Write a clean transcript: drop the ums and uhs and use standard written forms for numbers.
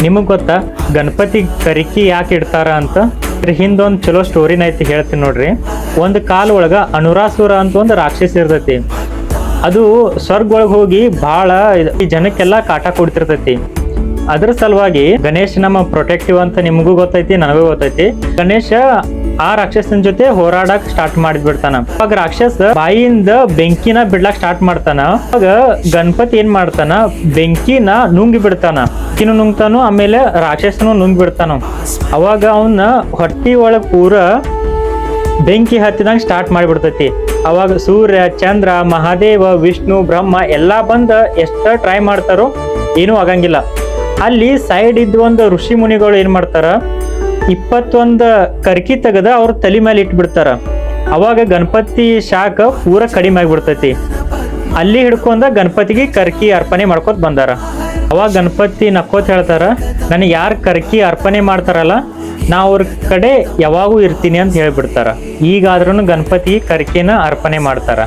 ನಿಮಗ್ ಗೊತ್ತಾ ಗಣಪತಿ ಕರಿಕಿ ಯಾಕೆ ಇಡ್ತಾರ ಅಂತ? ಇದ್ರ ಹಿಂದೊಂದು ಚಲೋ ಸ್ಟೋರಿನ ಐತಿ, ಹೇಳ್ತೀನಿ ನೋಡ್ರಿ. ಒಂದು ಕಾಲ ಒಳಗ ಅನುರಾಸುರ ಅಂತ ಒಂದು ರಾಕ್ಷಸ ಇರ್ತೈತಿ. ಅದು ಸ್ವರ್ಗ ಒಳಗೆ ಹೋಗಿ ಬಹಳ ಈ ಜನಕ್ಕೆಲ್ಲ ಕಾಟ ಕೊಡ್ತಿರ್ತೈತಿ. ಅದ್ರ ಸಲುವಾಗಿ ಗಣೇಶ್ ನಮ್ಮ ಪ್ರೊಟೆಕ್ಟಿವ್ ಅಂತ ನಿಮಗೂ ಗೊತ್ತೈತಿ, ನನಗೂ ಗೊತ್ತೈತಿ. ಗಣೇಶ ಆ ರಾಕ್ಷಸನ ಜೊತೆ ಹೋರಾಡಕ್ ಸ್ಟಾರ್ಟ್ ಮಾಡಿಬಿಡ್ತಾನ. ಅವಾಗ ರಾಕ್ಷಸ ಬಾಯಿಯಿಂದ ಬೆಂಕಿನ ಬಿಡ್ಲಾಕ್ ಸ್ಟಾರ್ಟ್ ಮಾಡ್ತಾನ. ಅವಾಗ ಗಣಪತಿ ಏನ್ ಮಾಡ್ತಾನ, ಬೆಂಕಿನ ನುಂಗಿ ಬಿಡ್ತಾನ. ಬೆಂಕಿನೂ ನುಂಗ್ತಾನು, ಆಮೇಲೆ ರಾಕ್ಷಸನು ನುಂಗಿ ಬಿಡ್ತಾನ. ಅವಾಗ ಅವನ್ನ ಹೊಟ್ಟಿ ಒಳಗ್ ಪೂರ ಬೆಂಕಿ ಹತ್ತಿದಂಗ ಸ್ಟಾರ್ಟ್ ಮಾಡಿಬಿಡ್ತೈತಿ. ಅವಾಗ ಸೂರ್ಯ, ಚಂದ್ರ, ಮಹಾದೇವ, ವಿಷ್ಣು, ಬ್ರಹ್ಮ ಎಲ್ಲಾ ಬಂದ ಎಷ್ಟ ಟ್ರೈ ಮಾಡ್ತಾರೋ ಏನೂ ಆಗಂಗಿಲ್ಲ. ಅಲ್ಲಿ ಸೈಡ್ ಇದ್ದ ಒಂದು ಋಷಿ ಮುನಿಗಳು ಏನ್ ಮಾಡ್ತಾರ, 21 ಕರ್ಕಿ ತೆಗದ ಅವ್ರ ತಲೆ ಮೇಲೆ ಇಟ್ಬಿಡ್ತಾರ. ಅವಾಗ ಗಣಪತಿ ಶಾಖ ಪೂರ ಕಡಿಮೆ ಆಗಿಬಿಡ್ತೈತಿ. ಅಲ್ಲಿ ಹಿಡ್ಕೊಂಡ ಗಣಪತಿಗೆ ಕರ್ಕಿ ಅರ್ಪಣೆ ಮಾಡ್ಕೋತ ಬಂದಾರ. ಅವಾಗ ಗಣಪತಿ ನಕ್ಕೋತ ಹೇಳ್ತಾರ, ನನಗೆ ಯಾರು ಕರ್ಕಿ ಅರ್ಪಣೆ ಮಾಡ್ತಾರಲ್ಲ ನಾ ಅವ್ರ ಕಡೆ ಯಾವಾಗೂ ಇರ್ತೀನಿ ಅಂತ ಹೇಳ್ಬಿಡ್ತಾರ. ಈಗಾದ್ರೂ ಗಣಪತಿ ಕರ್ಕಿನ ಅರ್ಪಣೆ ಮಾಡ್ತಾರ.